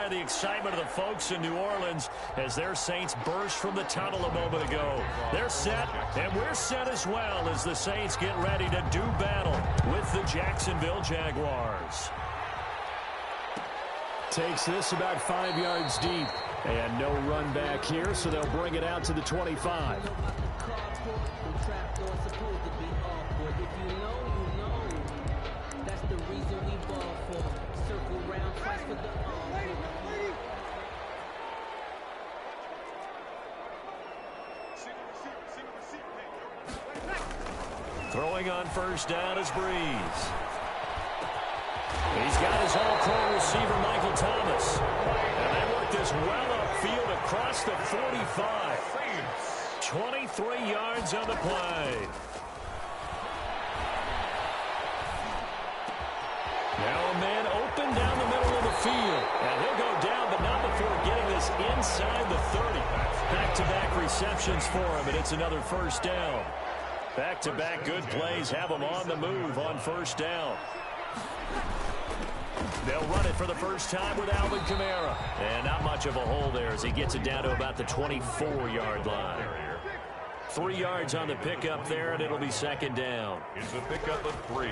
share the excitement of the folks in New Orleans as their Saints burst from the tunnel a moment ago. They're set, and we're set as well as the Saints get ready to do battle with the Jacksonville Jaguars. Takes this about 5 yards deep. And no run back here, so they'll bring it out to the 25. Throwing on first down is Breeze. He's got his all-pro receiver, Michael Thomas. And they work this well upfield across the 45. 23 yards on the play. Now a man open down the middle of the field. And he'll go down, but not before getting this inside the 30. Back-to-back receptions for him, and it's another first down. Back-to-back good plays have him on the move on first down. They'll run it for the first time with Alvin Kamara. And not much of a hole there as he gets it down to about the 24-yard line. 3 yards on the pickup there, and it'll be second down. It's a pickup of 3.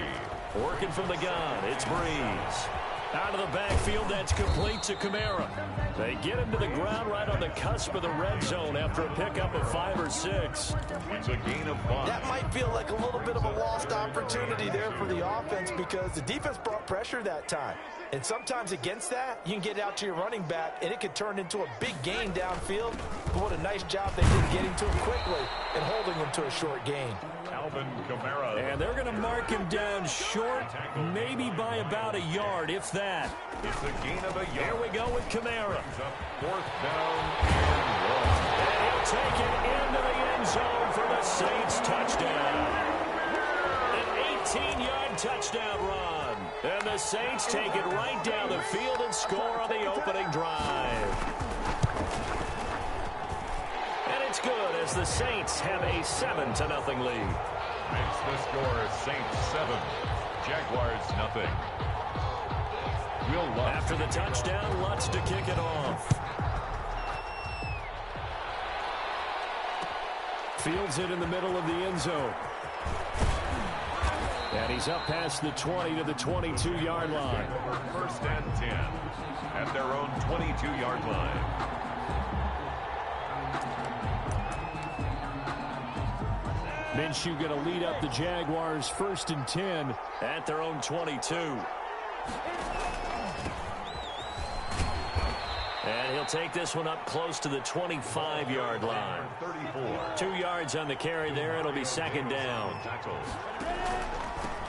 Working from the gun, it's Breeze. Out of the backfield, that's complete to Kamara. They get him to the ground right on the cusp of the red zone after a pickup of 5 or 6. It's a gain of 5. That might feel like a little bit of a lost opportunity there for the offense because the defense brought pressure that time. And sometimes against that, you can get out to your running back, and it could turn into a big gain downfield. But what a nice job they did getting to him quickly and holding him to a short gain. Alvin Kamara. And they're going to mark him down short, maybe by about a yard, if that. It's a gain of a yard. Here we go with Kamara. Fourth down and 1. And he'll take it into the end zone for the Saints touchdown. An 18-yard touchdown run. And the Saints take it right down the field and score on the opening drive. And it's good as the Saints have a 7-0 lead. Makes the score Saints 7, Jaguars 0. Will Lutz. After the touchdown, Lutz to kick it off. Fields it in the middle of the end zone. And he's up past the 20 to the 22-yard line. First and 10 at their own 22-yard line. Minshew going to lead up the Jaguars first and 10 at their own 22. And he'll take this one up close to the 25-yard line. 2 yards on the carry there. It'll be second down.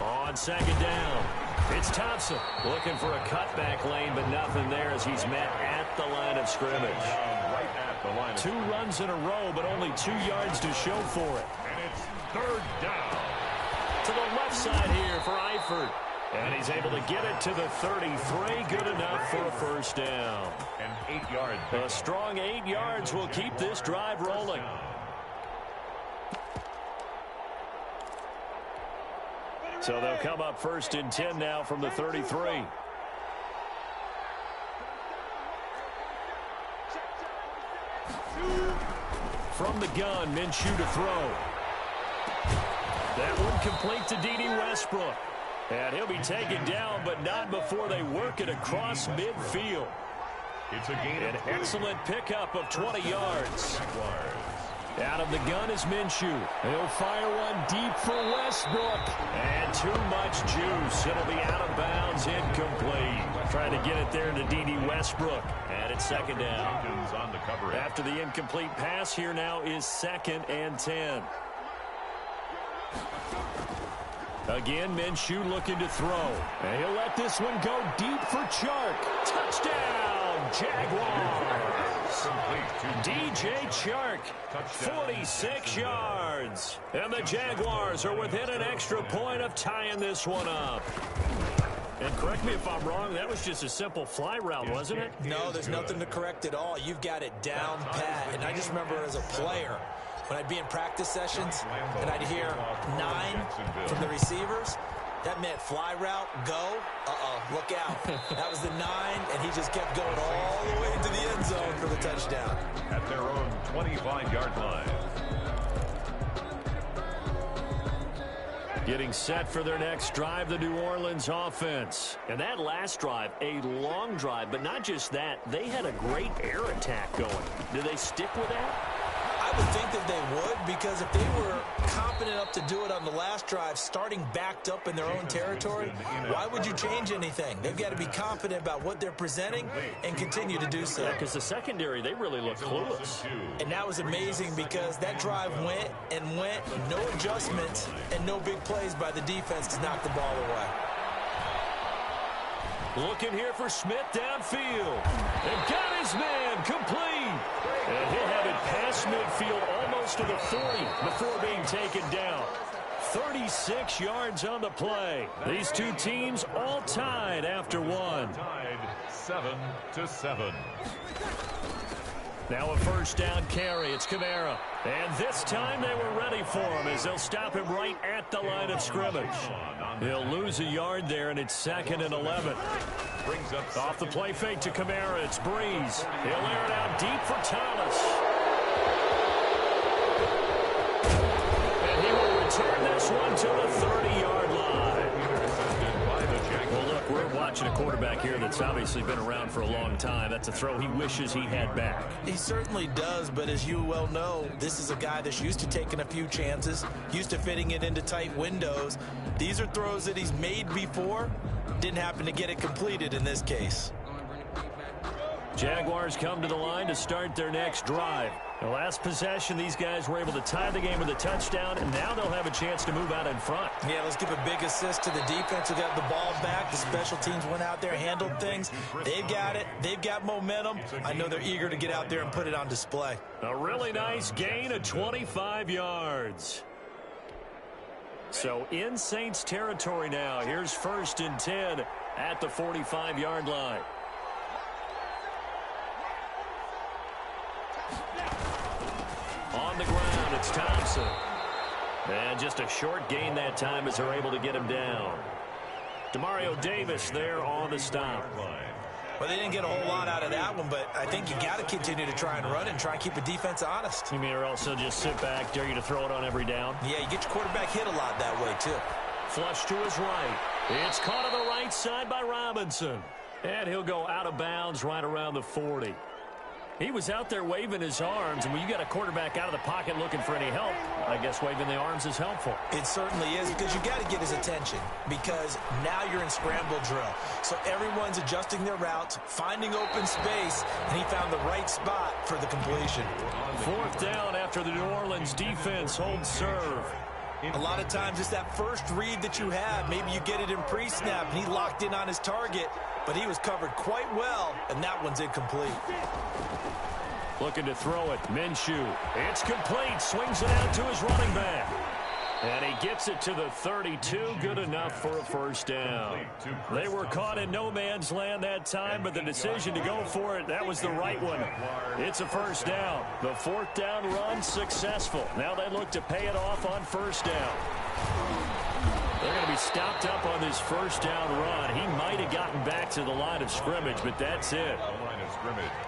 On second down, it's Thompson looking for a cutback lane, but nothing there as he's met at the line of scrimmage. 2 runs in a row, but only 2 yards to show for it. And it's third down. To the left side here for Eifert. And he's able to get it to the 33. Good enough for a first down. An 8-yard. A strong 8 yards will keep this drive rolling. So they'll come up first and 10 now from the 33. From the gun, Minshew to throw. That one complete to D.D. Westbrook. And he'll be taken down, but not before they work it across midfield. It's a gain. An excellent pickup of 20 yards. Out of the gun is Minshew. He'll fire one deep for Westbrook. And too much juice. It'll be out of bounds, incomplete. Trying to get it there to D.D. Westbrook. And it's second down. On the coverage. After the incomplete pass, here now is second and 10. Again, Minshew looking to throw. And he'll let this one go deep for Chark. Touchdown, Jaguars. DJ Chark, 46 yards. And the Jaguars are within an extra point of tying this one up. And correct me if I'm wrong, that was just a simple fly route, wasn't it? No, there's nothing to correct at all. You've got it down pat. And I just remember as a player, when I'd be in practice sessions and I'd hear 9 from the receivers, that meant fly route, go, look out. That was the 9, and he just kept going all at their own 25-yard line. Getting set for their next drive, the New Orleans offense. And that last drive, a long drive, but not just that. They had a great air attack going. Do they stick with that? I would think that they would, because if they were confident enough to do it on the last drive, starting backed up in their own territory, why would you change anything? They've got to be confident about what they're presenting and continue to do so. Yeah, because the secondary, they really look clueless. And that was amazing because that drive went and went, no adjustments and no big plays by the defense to knock the ball away. Looking here for Smith downfield. And got his man complete. And he'll have it past midfield almost to the 40 before being taken down. 36 yards on the play. These two teams all tied after one. Tied 7-7. Now a first down carry. It's Kamara. And this time they were ready for him as they'll stop him right at the line of scrimmage. He'll lose a yard there, and it's 2nd and 11. Brings up Off the play fake to Kamara. It's Breeze. He'll air it out deep for Thomas. And he will return this one to the 30-yard line. Well, look, we're watching a quarterback here that's obviously been around for a long time. That's a throw he wishes he had back. He certainly does, but as you well know, this is a guy that's used to taking a few chances, used to fitting it into tight windows. These are throws that he's made before. Didn't happen to get it completed in this case. Jaguars come to the line to start their next drive. The last possession, these guys were able to tie the game with a touchdown, and now they'll have a chance to move out in front. Yeah, let's give a big assist to the defense who got the ball back. The special teams went out there, handled things. They've got it. They've got momentum. I know they're eager to get out there and put it on display. A really nice gain of 25 yards. So in Saints territory now. Here's 1st and 10 at the 45-yard line. On the ground, it's Thompson. And just a short gain that time as they're able to get him down. Demario Davis there on the stop. Well, they didn't get a whole lot out of that one, but I think you got to continue to try and run and try and keep the defense honest. You mean or also just sit back, dare you to throw it on every down? Yeah, you get your quarterback hit a lot that way, too. Flush to his right. It's caught on the right side by Robinson. And he'll go out of bounds right around the 40. He was out there waving his arms, and when you got a quarterback out of the pocket looking for any help, I guess waving the arms is helpful. It certainly is, because you got to get his attention, because now you're in scramble drill. So everyone's adjusting their routes, finding open space, and he found the right spot for the completion. 4th down after the New Orleans defense holds serve. A lot of times it's that first read that you have. Maybe you get it in pre-snap, and he locked in on his target, but he was covered quite well, and that one's incomplete. Looking to throw it. Minshew. It's complete. Swings it out to his running back. And he gets it to the 32. Good enough for a first down. They were caught in no man's land that time, but the decision to go for it, that was the right one. It's a first down. The 4th down run successful. Now they look to pay it off on first down. They're going to be stopped up on this first down run. He might have gotten back to the line of scrimmage, but that's it.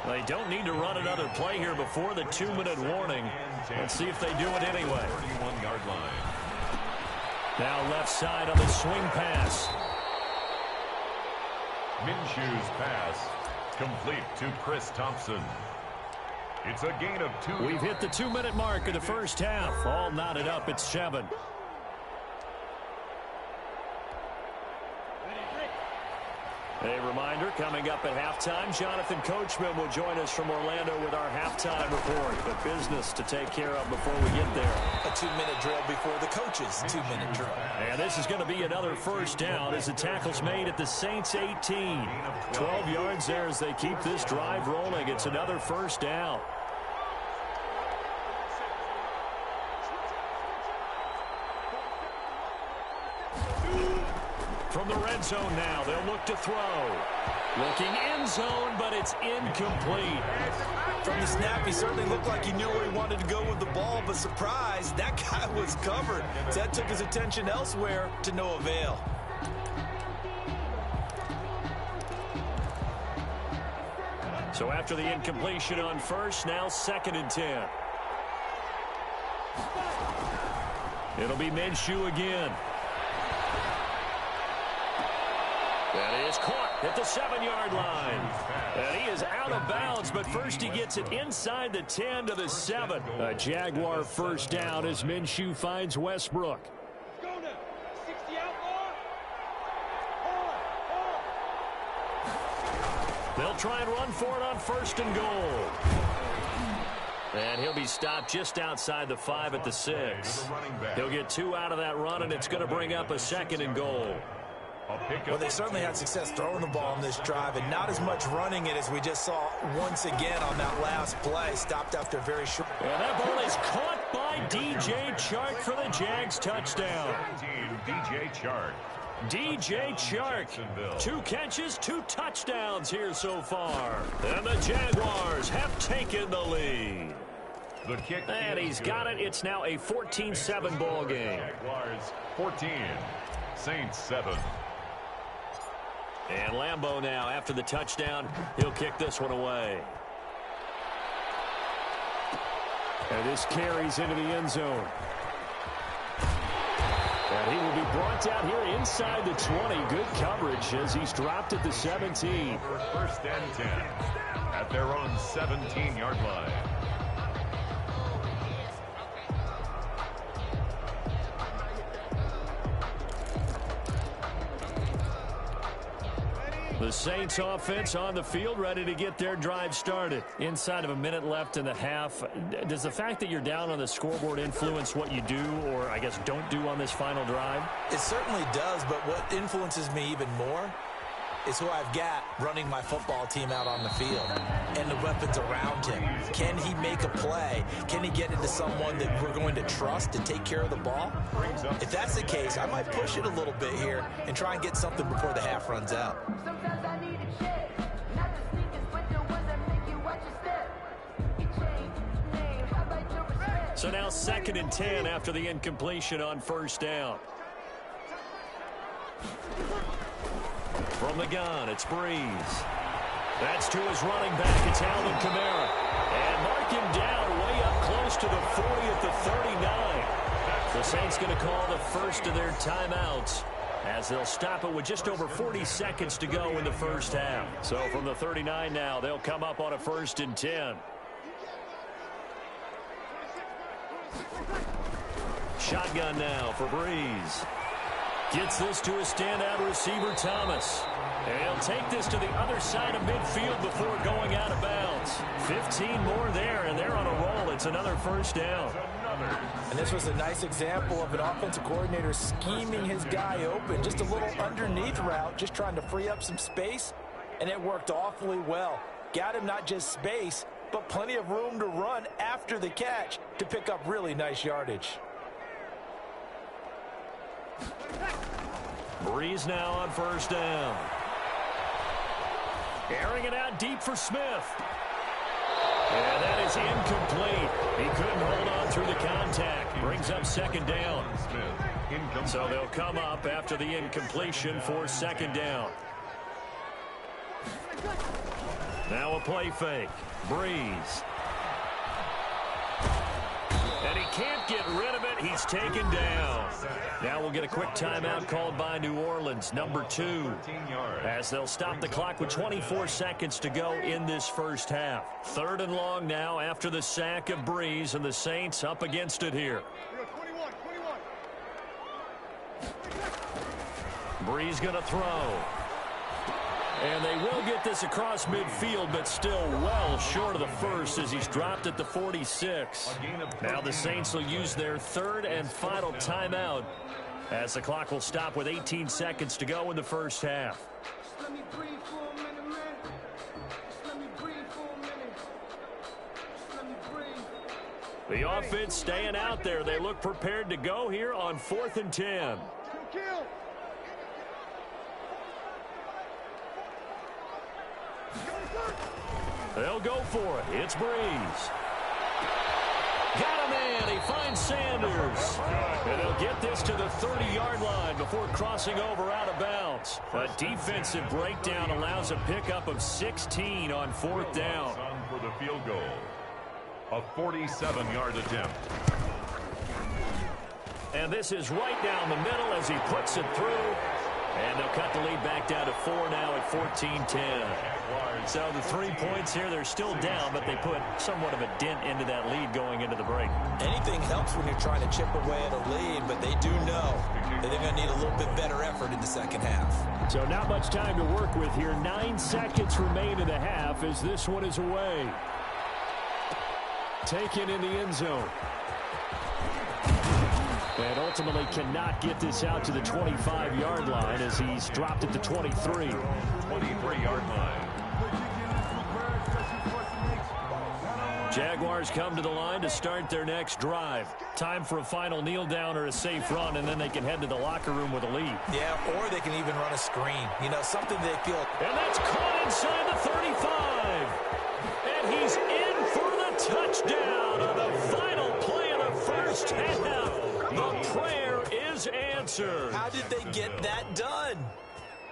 They don't need to run another play here before the 2-minute warning. Let's see if they do it anyway. 31-yard line. Now left side on the swing pass. Minshew's pass complete to Chris Thompson. It's a gain of 2. We've hit the 2-minute mark of the first half. All knotted up at 7. A reminder, coming up at halftime, Jonathan Coachman will join us from Orlando with our halftime report. But business to take care of before we get there. A 2-minute drill before the coach's 2-minute drill. And this is going to be another first down as the tackle's made at the Saints 18. 12 yards there as they keep this drive rolling. It's another first down. From the red zone now, they'll look to throw. Looking end zone, but it's incomplete. From the snap, he certainly looked like he knew where he wanted to go with the ball, but surprise, that guy was covered. So that took his attention elsewhere to no avail. So after the incompletion on first, now 2nd and 10. It'll be Minshew again. That is caught at the 7-yard line. And he is out of bounds, but first he gets it inside the 10 to the 7. A Jaguar first down as Minshew finds Westbrook. They'll try and run for it on 1st and goal. And he'll be stopped just outside the 5 at the 6. He'll get 2 out of that run, and it's going to bring up a 2nd and goal. Well, they certainly had success throwing the ball on this drive, and not as much running it as we just saw once again on that last play. Stopped after very short. And that ball is caught by DJ Chark for the Jags touchdown. DJ Chark. DJ Chark, 2 catches, 2 touchdowns here so far. And the Jaguars have taken the lead. The kick and he's got it. It's now a 14-7 ball game. Jaguars 14, Saints 7. And Lambeau now, after the touchdown, he'll kick this one away. And this carries into the end zone. And he will be brought down here inside the 20. Good coverage as he's dropped at the 17. 1st and 10 at their own 17-yard line. The Saints offense on the field, ready to get their drive started. Inside of a minute left in the half. Does the fact that you're down on the scoreboard influence what you do, or I guess don't do on this final drive? It certainly does, but what influences me even more is who I've got running my football team out on the field and the weapons around him. Can he make a play? Can he get into someone that we're going to trust to take care of the ball? If that's the case, I might push it a little bit here and try and get something before the half runs out. So now 2nd and 10 after the incompletion on 1st down. From the gun, it's Breeze. That's to his running back. It's Alvin Kamara. And mark him down way up close to the 40 at the 39. The Saints going to call the first of their timeouts as they'll stop it with just over 40 seconds to go in the first half. So from the 39 now, they'll come up on a 1st and 10. Shotgun now for Breeze. Gets this to a standout receiver, Thomas. And he'll take this to the other side of midfield before going out of bounds. 15 more there, and they're on a roll. It's another 1st down. And this was a nice example of an offensive coordinator scheming his guy open. Just a little underneath route, just trying to free up some space, and it worked awfully well. Got him not just space, but plenty of room to run after the catch to pick up really nice yardage. Breeze now on 1st down. Airing it out deep for Smith. And that is incomplete. He couldn't hold on through the contact. Brings up 2nd down. So they'll come up after the incompletion for 2nd down. Now a play fake. Breeze. And he can't get rid of it. He's taken down. Now we'll get a quick timeout called by New Orleans, number 2, as they'll stop the clock with 24 seconds to go in this first half. 3rd and long now after the sack of Breeze, and the Saints up against it here. Breeze going to throw. And they will get this across midfield, but still well short of the first as he's dropped at the 46. Now the Saints will use their 3rd and final timeout as the clock will stop with 18 seconds to go in the first half. The offense staying out there. They look prepared to go here on 4th and 10. They'll go for it. It's Breeze. Got a man. He finds Sanders. And they'll get this to the 30-yard line before crossing over out of bounds. A defensive breakdown allows a pickup of 16 on 4th down. For the field goal. A 47-yard attempt. And this is right down the middle as he puts it through. And they'll cut the lead back down to 4 now at 14-10. So the 3 points here, they're still down, but they put somewhat of a dent into that lead going into the break. Anything helps when you're trying to chip away at a lead, but they do know that they're going to need a little bit better effort in the second half. So not much time to work with here. 9 seconds remain in the half as this one is away. Taken in the end zone. And ultimately cannot get this out to the 25-yard line as he's dropped at the 23. 23-yard line. Jaguars come to the line to start their next drive. Time for a final kneel down or a safe run, and then they can head to the locker room with a lead. Yeah, or they can even run a screen. You know, something they feel. And that's caught inside the 35. And he's in for the touchdown on the final play of the first half. The prayer is answered. How did they get that done?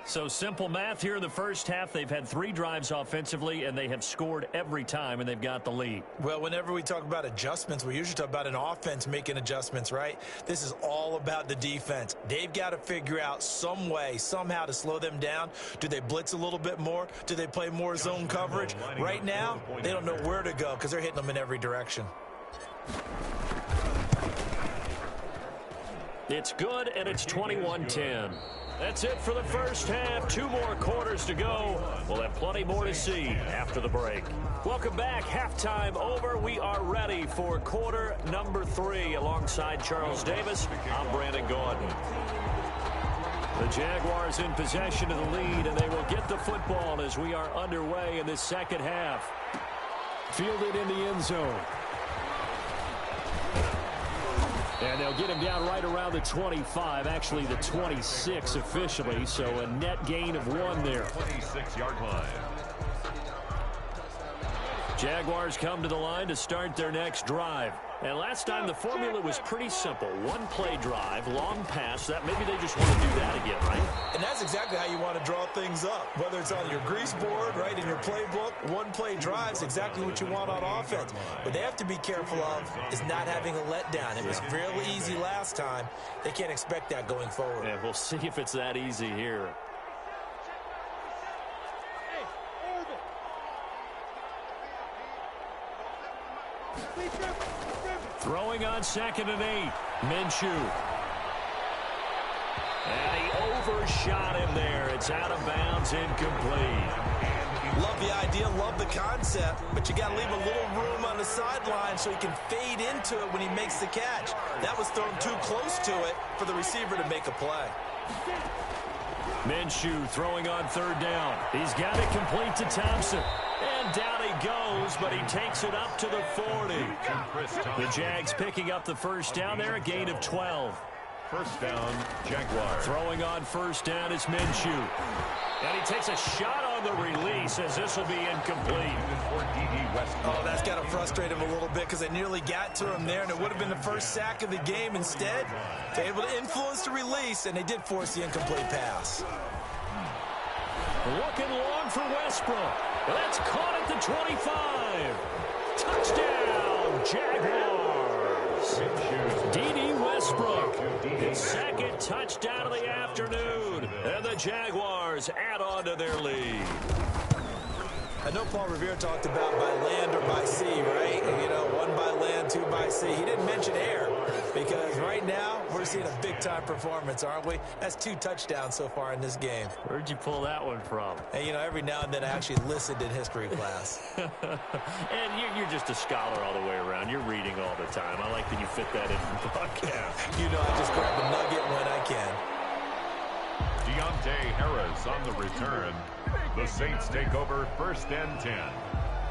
So simple math here in the first half. They've had 3 drives offensively, and they have scored every time, and they've got the lead. Well, whenever we talk about adjustments, we usually talk about an offense making adjustments, right? This is all about the defense. They've got to figure out some way, somehow to slow them down. Do they blitz a little bit more? Do they play more zone coverage? Right now, they don't know where to go because they're hitting them in every direction. It's good, and it's 21-10. That's it for the first half. 2 more quarters to go. We'll have plenty more to see after the break. Welcome back. Halftime over. We are ready for quarter number 3. Alongside Charles Davis, I'm Brandon Gordon. The Jaguars in possession of the lead, and they will get the football as we are underway in this second half. Fielded in the end zone. And they'll get him down right around the 25, actually the 26 officially, so a net gain of 1 there. 26-yard line. Jaguars come to the line to start their next drive. And last time the formula was pretty simple. 1-play drive, long pass. That maybe they just want to do that again, right? And that's exactly how you want to draw things up. Whether it's on your grease board, right, in your playbook, 1-play drive is exactly what you want on offense. What they have to be careful of is not having a letdown. It was fairly easy last time. They can't expect that going forward. Yeah, we'll see if it's that easy here. Throwing on 2nd and 8. Minshew. And he overshot him there. It's out of bounds, incomplete. Love the idea, love the concept, but you got to leave a little room on the sideline so he can fade into it when he makes the catch. That was thrown too close to it for the receiver to make a play. Minshew throwing on 3rd down. He's got it complete to Thompson. And down he goes, but he takes it up to the 40. The Jags picking up the first down there, a gain of 12. First down, Jaguars. Throwing on 1st down is Minshew. And he takes a shot on the release as this will be incomplete. Oh, that's got to frustrate him a little bit because they nearly got to him there, and it would have been the first sack of the game. Instead, they're able to influence the release, and they did force the incomplete pass. Looking long for Westbrook. That's caught at the 25. Touchdown, Jaguars. D.D. Westbrook, his 2nd touchdown of the afternoon. And the Jaguars add on to their lead. I know Paul Revere talked about by land or by sea, right? You know, 1 by land, 2 by sea. He didn't mention air because right now we're seeing a big-time performance, aren't we? That's 2 touchdowns so far in this game. Where'd you pull that one from? And, you know, every now and then I actually listened in history class. And you're just a scholar all the way around. You're reading all the time. I like that you fit that in the book. Yeah. You know, I just grab a nugget when I can. Deontay Harris on the return. The Saints take over 1st and 10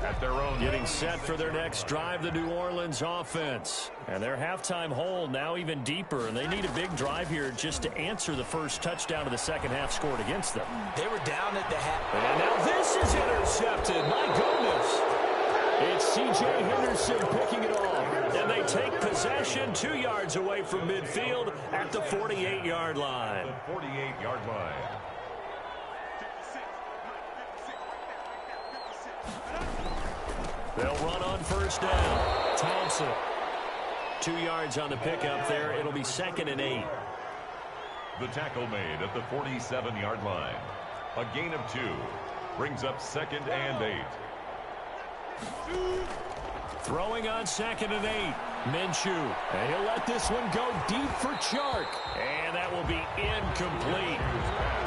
at their own. Getting set for their next drive, the New Orleans offense. And their halftime hold now even deeper, and they need a big drive here just to answer the first touchdown of the second half scored against them. They were down at the half. And now this is intercepted. My goodness. It's C.J. Henderson picking it off. And they take possession 2 yards away from midfield at the 48-yard line. The 48-yard line. They'll run on first down. Thompson. 2 yards on the pickup there. It'll be 2nd and 8. The tackle made at the 47-yard line. A gain of 2. Brings up 2nd and 8. Throwing on 2nd and 8. Minshew. And he'll let this one go deep for Chark. And that will be incomplete.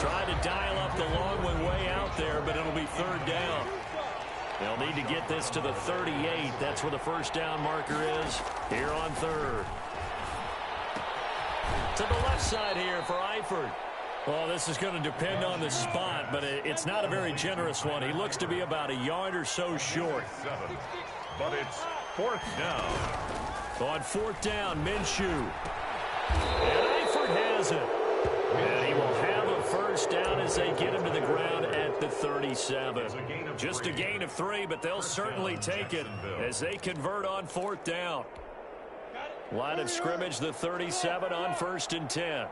Trying to dial up the long one way out there, but it'll be 3rd down. They'll need to get this to the 38. That's where the first down marker is here on 3rd. To the left side here for Eifert. Well, this is going to depend on the spot, but it's not a very generous one. He looks to be about a yard or so short. But it's 4th down. On 4th down, Minshew. And Eifert has it. And he will have a first down as they get him to the ground at the 37. Just a gain of 3, but they'll certainly take it as they convert on 4th down. Line of scrimmage, the 37 on 1st and 10.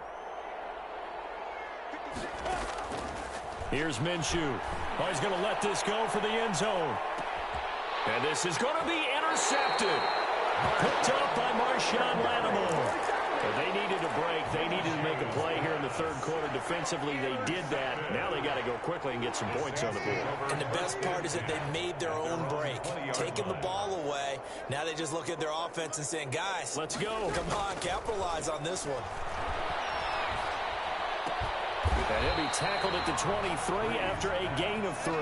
Here's Minshew. Oh, he's going to let this go for the end zone. And this is going to be intercepted. Picked up by Marshawn Lattimore. But they needed a break. They needed to make a play here in the 3rd quarter. Defensively, they did that. Now they got to go quickly and get some points on the board. And the best part is that they made their own break. Taking the ball away. Now they just look at their offense and saying, guys, let's go. Come on, capitalize on this one. And he'll be tackled at the 23 after a gain of 3.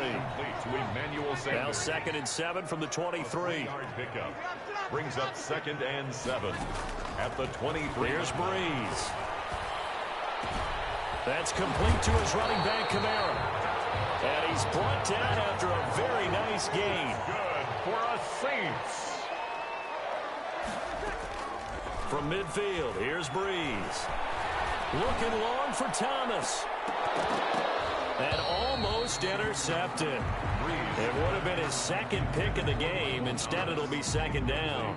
Now 2nd and 7 from the 23. Pickup brings up 2nd and 7 at the 23. Here's Breeze. That's complete to his running back, Kamara. And he's brought down after a very nice gain. Good for a Saints. From midfield, here's Breeze. Looking long for Thomas. And almost intercepted. It would have been his 2nd pick of the game. Instead, it'll be 2nd down.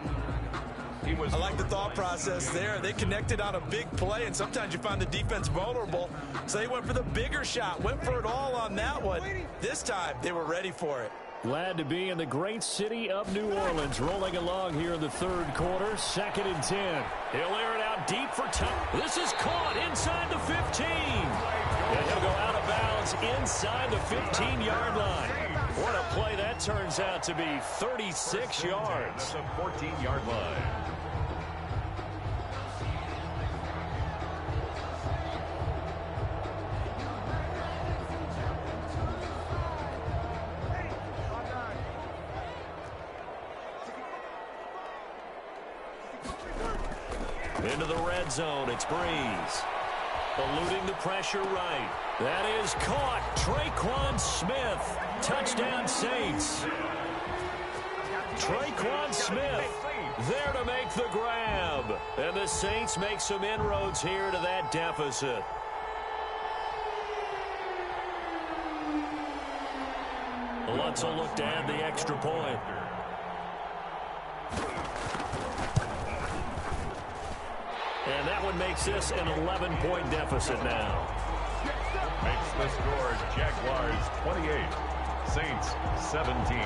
I like the thought process there. They connected on a big play, and sometimes you find the defense vulnerable. So they went for the bigger shot, went for it all on that one. This time, they were ready for it. Glad to be in the great city of New Orleans, rolling along here in the 3rd quarter, 2nd and 10. He'll air it out deep for Tom. This is caught inside the 15. And he'll go out of bounds inside the 15-yard line. What a play that turns out to be, 36 yards. The 14-yard line. Into the red zone, it's Breeze. Eluding the pressure right. That is caught. Traquan Smith. Touchdown Saints. Traquan Smith there to make the grab. And the Saints make some inroads here to that deficit. Lutz will look to add the extra point. And that one makes this an 11-point deficit now. Makes the score Jaguars 28, Saints 17.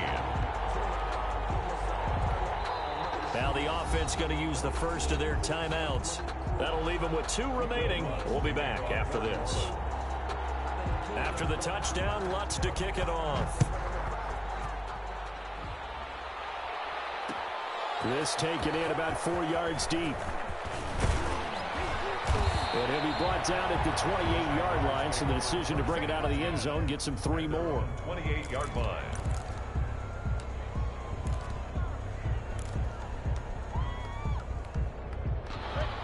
Now the offense going to use the first of their timeouts. That'll leave them with 2 remaining. We'll be back after this. After the touchdown, Lutz to kick it off. This taken in about 4 yards deep. And he'll be brought down at the 28-yard line, so the decision to bring it out of the end zone gets him 3 more. 28-yard line.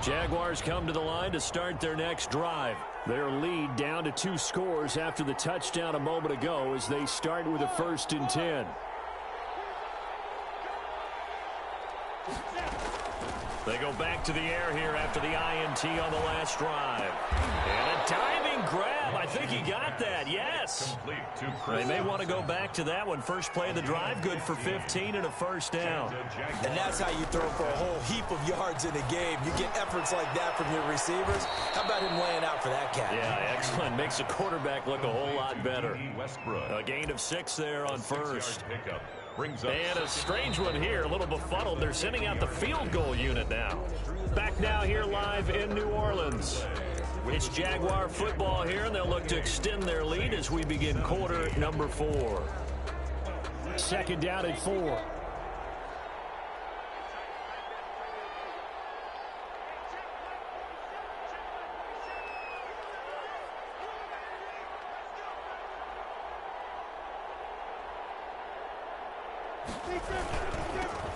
Jaguars come to the line to start their next drive. Their lead down to 2 scores after the touchdown a moment ago as they start with a 1st and 10. They go back to the air here after the INT on the last drive. And a diving clean grab. I think he got that, yes. They may want to go back to that one. First play of the drive, good for 15 and a first down. And that's how you throw for a whole heap of yards in a game. You get efforts like that from your receivers. How about him laying out for that catch? Yeah, excellent. Makes the quarterback look a whole lot better. A gain of 6 there on first. And a strange one here, a little befuddled. They're sending out the field goal unit now. Back now here live in New Orleans. It's Jaguar football here, and they'll look to extend their lead as we begin quarter number 4. Second down at 4.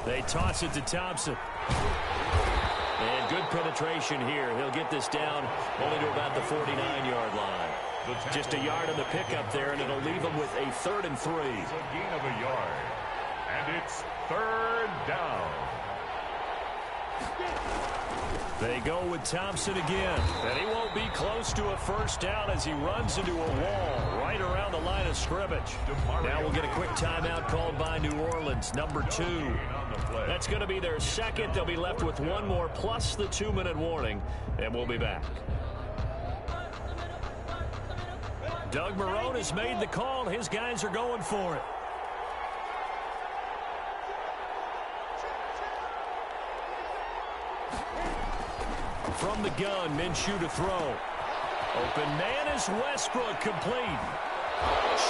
They toss it to Thompson. And good penetration here. He'll get this down only to about the 49-yard line. Just a yard on the pickup there, and it'll leave them with a 3rd and 3. It's a gain of a yard. And it's 3rd down. They go with Thompson again. And he won't be close to a first down as he runs into a wall right around the line of scrimmage. Now we'll get a quick timeout called by New Orleans, number 2. That's going to be their second. They'll be left with one more plus the 2-minute warning, and we'll be back. Doug Marrone has made the call. His guys are going for it. From the gun, Minshew to throw. Open man is Westbrook, complete.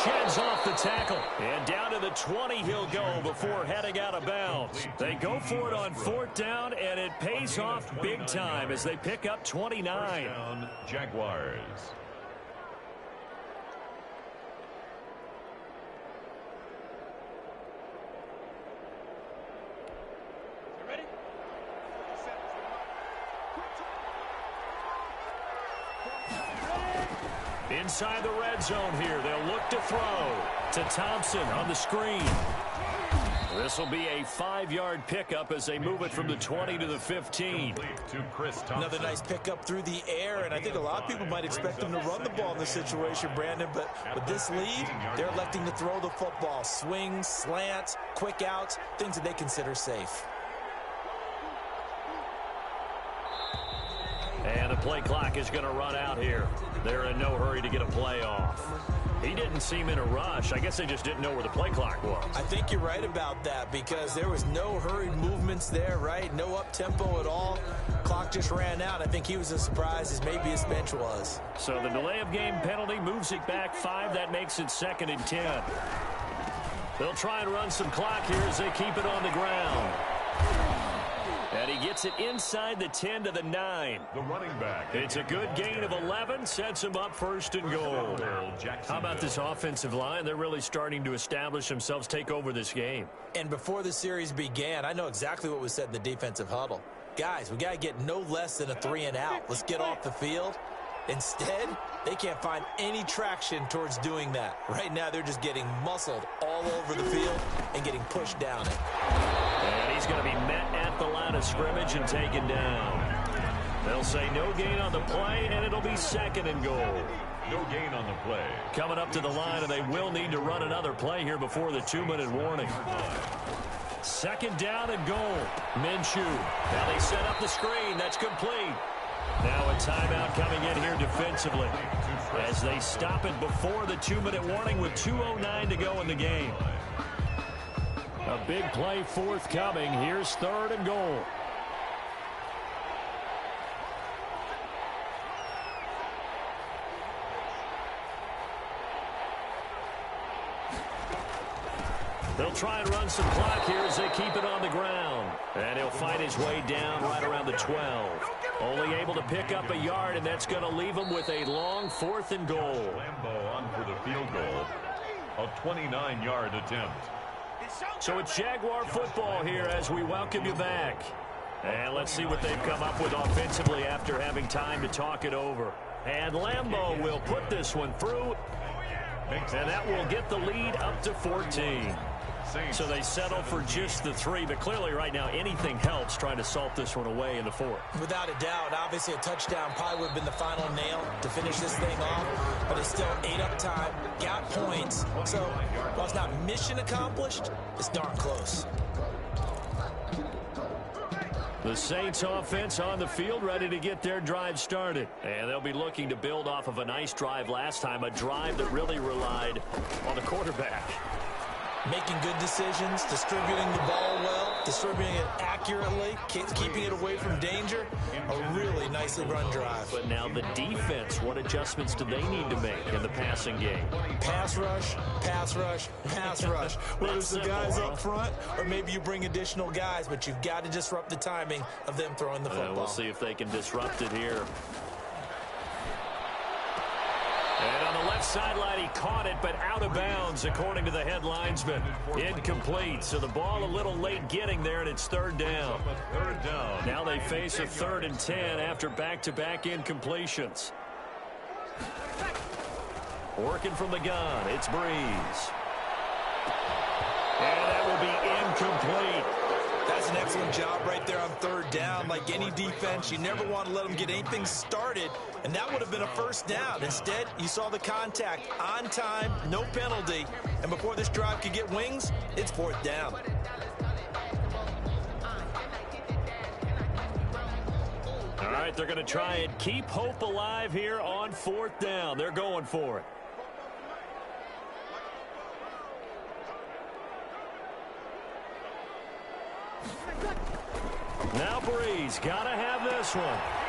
Sheds off the tackle. And down to the 20 he'll go before heading out of bounds. They go for it on 4th down, and it pays off big time as they pick up 29. First down, Jaguars. Inside the red zone here, they'll look to throw to Thompson on the screen. This will be a 5-yard pickup as they move it from the 20 to the 15. Another nice pickup through the air, and I think a lot of people might expect them to run the ball in this situation, Brandon, but with this lead, they're electing to throw the football. Swings, slants, quick outs, things that they consider safe. And the play clock is going to run out here. They're in no hurry to get a play off. He didn't seem in a rush. I guess they just didn't know where the play clock was. I think you're right about that because there was no hurried movements there, right? No up-tempo at all. Clock just ran out. I think he was as surprised as maybe his bench was. So the delay of game penalty moves it back 5. That makes it 2nd and 10. They'll try and run some clock here as they keep it on the ground. And he gets it inside the 10 to the 9. The running back. It's a good gain of 11. Sets him up 1st and goal. How about this offensive line? They're really starting to establish themselves, take over this game. And before the series began, I know exactly what was said in the defensive huddle. Guys, we got to get no less than a 3 and out. Let's get off the field. Instead, they can't find any traction towards doing that. Right now, they're just getting muscled all over the field and getting pushed down it. And he's going to be met at the line of scrimmage and taken down. They'll say no gain on the play, and it'll be 2nd and goal. No gain on the play. Coming up to the line, and they will need to run another play here before the 2-minute warning. 2nd down and goal. Minshew. Now they set up the screen. That's complete. Now a timeout coming in here defensively as they stop it before the 2-minute warning with 2:09 to go in the game. A big play forthcoming. Here's 3rd and goal. They'll try and run some clock here as they keep it on the ground. And he'll find his way down right around the 12. Only able to pick up a yard, and that's going to leave him with a long 4th and goal. Lambeau on for the field goal. A 29-yard attempt. So it's Jaguar football here as we welcome you back. And let's see what they've come up with offensively after having time to talk it over. And Lambeau will put this one through. And that will get the lead up to 14. So they settle for just the 3, but clearly right now anything helps trying to salt this one away in the 4th. Without a doubt, obviously a touchdown probably would have been the final nail to finish this thing off, but it's still ate up time, got points. So while it's not mission accomplished, it's darn close. The Saints offense on the field ready to get their drive started. And they'll be looking to build off of a nice drive last time, a drive that really relied on the quarterback. Making good decisions, distributing the ball well, distributing it accurately, keeping it away from danger. A really nicely run drive. But now the defense, what adjustments do they need to make in the passing game? Pass rush, pass rush, pass rush. Whether it's the guys up front or maybe you bring additional guys, but you've got to disrupt the timing of them throwing the football. We'll see if they can disrupt it here. And on the left sideline, he caught it, but out of bounds, according to the head linesman. Incomplete, so the ball a little late getting there, and it's 3rd down. Now they face a 3rd and 10 after back-to-back incompletions. Working from the gun, it's Breeze. And that will be incomplete. That's an excellent job right there on 3rd down. Like any defense, you never want to let them get anything started, and that would have been a 1st down. Instead, you saw the contact on time, no penalty, and before this drive could get wings, it's 4th down. All right, they're going to try and keep hope alive here on 4th down. They're going for it. Now Breeze, got to have this one.